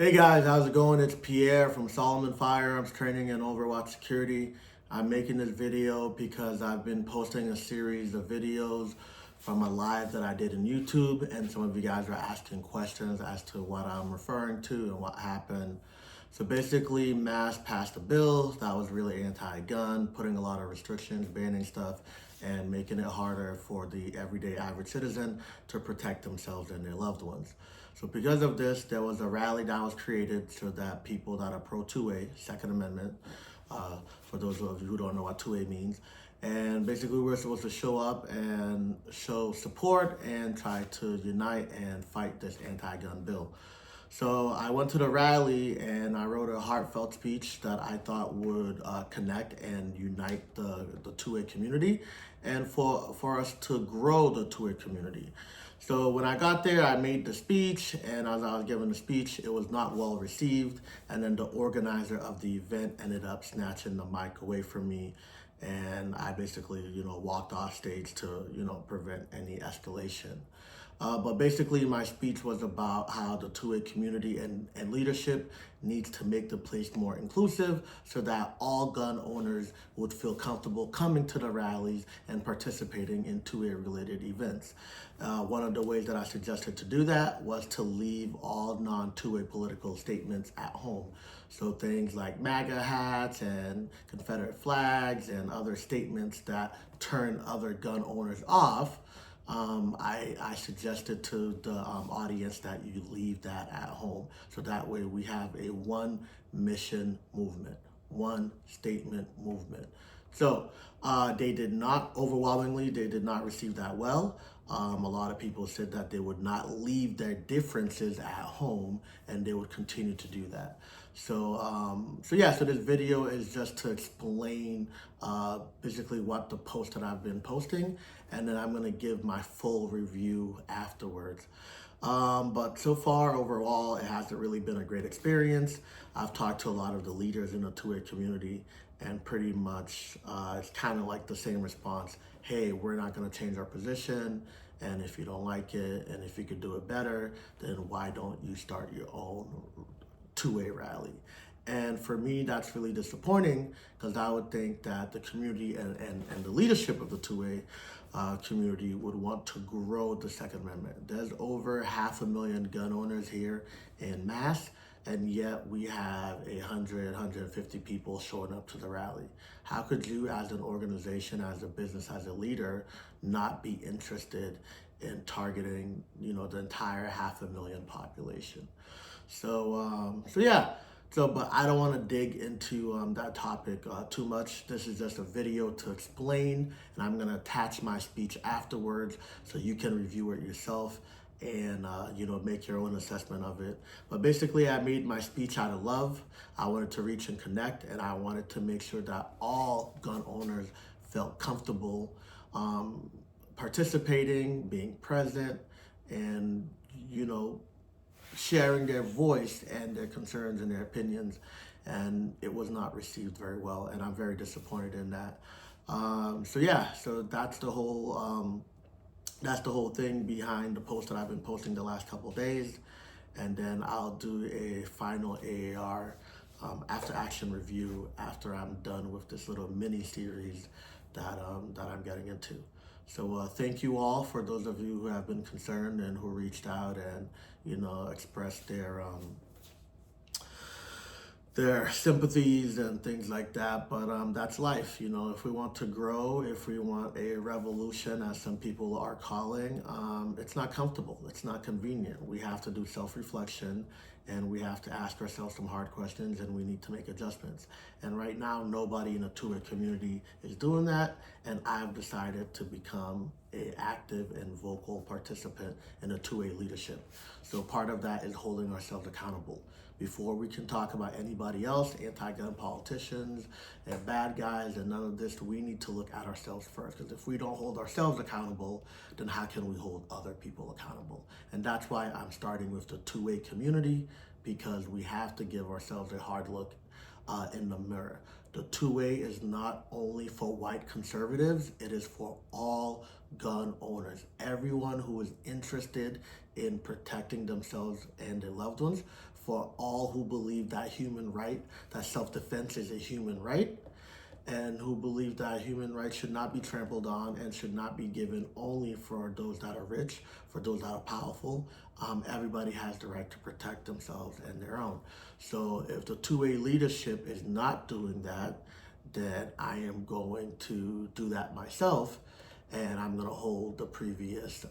Hey guys, how's it going? It's Pierre from Solomon Firearms Training and Overwatch Security. I'm making this video because I've been posting a series of videos from a live that I did in YouTube, and some of you guys are asking questions as to what I'm referring to and what happened. So basically, Mass passed a bill that was really anti-gun, putting a lot of restrictions, banning stuff, and making it harder for the everyday average citizen to protect themselves and their loved ones. So because of this, there was a rally that was created so that people that are pro 2A, Second Amendment, for those of you who don't know what 2A means, and basically we're supposed to show up and show support and try to unite and fight this anti-gun bill. So I went to the rally and I wrote a heartfelt speech that I thought would connect and unite the 2A community and for us to grow the 2A community. So when I got there, I made the speech, and as I was giving the speech, it was not well received. And then the organizer of the event ended up snatching the mic away from me. And I basically, walked off stage to, prevent any escalation. But basically, my speech was about how the 2A community and leadership needs to make the place more inclusive so that all gun owners would feel comfortable coming to the rallies and participating in 2A related events. One of the ways that I suggested to do that was to leave all non-2A political statements at home. So things like MAGA hats and Confederate flags and other statements that turn other gun owners off, I suggested to the audience that you leave that at home. So that way we have a one mission movement, one statement movement. So they did not, overwhelmingly, they did not receive that well. A lot of people said that they would not leave their differences at home and they would continue to do that. So this video is just to explain basically what the post that I've been posting, and then I'm gonna give my full review afterwards. But so far, overall, it hasn't really been a great experience. I've talked to a lot of the leaders in the 2A community, and pretty much it's kind of like the same response. Hey, we're not gonna change our position, and if you don't like it, and if you could do it better, then why don't you start your own 2A rally? And for me, that's really disappointing, because I would think that the community and the leadership of the 2A community would want to grow the Second Amendment. There's over 500,000 gun owners here in Mass, and yet we have 150 people showing up to the rally. How could you, as an organization, as a business, as a leader, not be interested in targeting, the entire 500,000 population? But I don't want to dig into that topic too much. This is just a video to explain, and I'm going to attach my speech afterwards so you can review it yourself and make your own assessment of it. But basically, I made my speech out of love. I wanted to reach and connect, and I wanted to make sure that all gun owners felt comfortable participating, being present, and sharing their voice and their concerns and their opinions. And it was not received very well, and I'm very disappointed in that. So that's the whole thing behind the post that I've been posting the last couple of days. And then I'll do a final AAR after action review after I'm done with this little mini series that I'm getting into. So thank you all for those of you who have been concerned and who reached out and expressed their sympathies and things like that. But that's life. If we want to grow, if we want a revolution, as some people are calling, it's not comfortable. It's not convenient. We have to do self-reflection, and we have to ask ourselves some hard questions, and we need to make adjustments. And right now, nobody in the 2A community is doing that, and I've decided to become an active and vocal participant in the 2A leadership. So part of that is holding ourselves accountable. Before we can talk about anybody else, anti-gun politicians and bad guys and none of this, we need to look at ourselves first. Because if we don't hold ourselves accountable, then how can we hold other people accountable? And that's why I'm starting with the 2A community, because we have to give ourselves a hard look in the mirror. The 2A is not only for white conservatives, it is for all gun owners. Everyone who is interested in protecting themselves and their loved ones for all who believe that that self-defense is a human right, and who believe that human rights should not be trampled on and should not be given only for those that are rich, for those that are powerful. Everybody has the right to protect themselves and their own. So if the two-way leadership is not doing that, then I am going to do that myself, and I'm going to hold the previous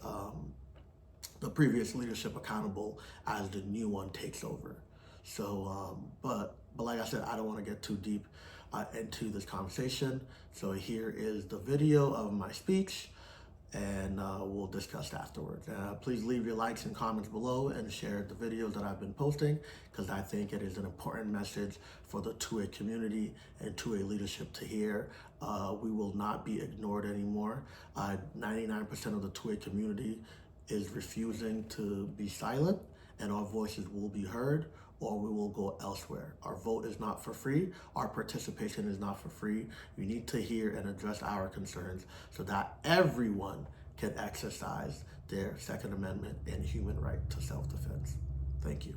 leadership accountable as the new one takes over. So, but like I said, I don't want to get too deep into this conversation. So here is the video of my speech, and we'll discuss afterwards. Please leave your likes and comments below and share the videos that I've been posting, because I think it is an important message for the 2A community and 2A leadership to hear. We will not be ignored anymore. 99% of the 2A community is refusing to be silent, and our voices will be heard, or we will go elsewhere. Our vote is not for free. Our participation is not for free. You need to hear and address our concerns so that everyone can exercise their Second Amendment and human right to self-defense. Thank you.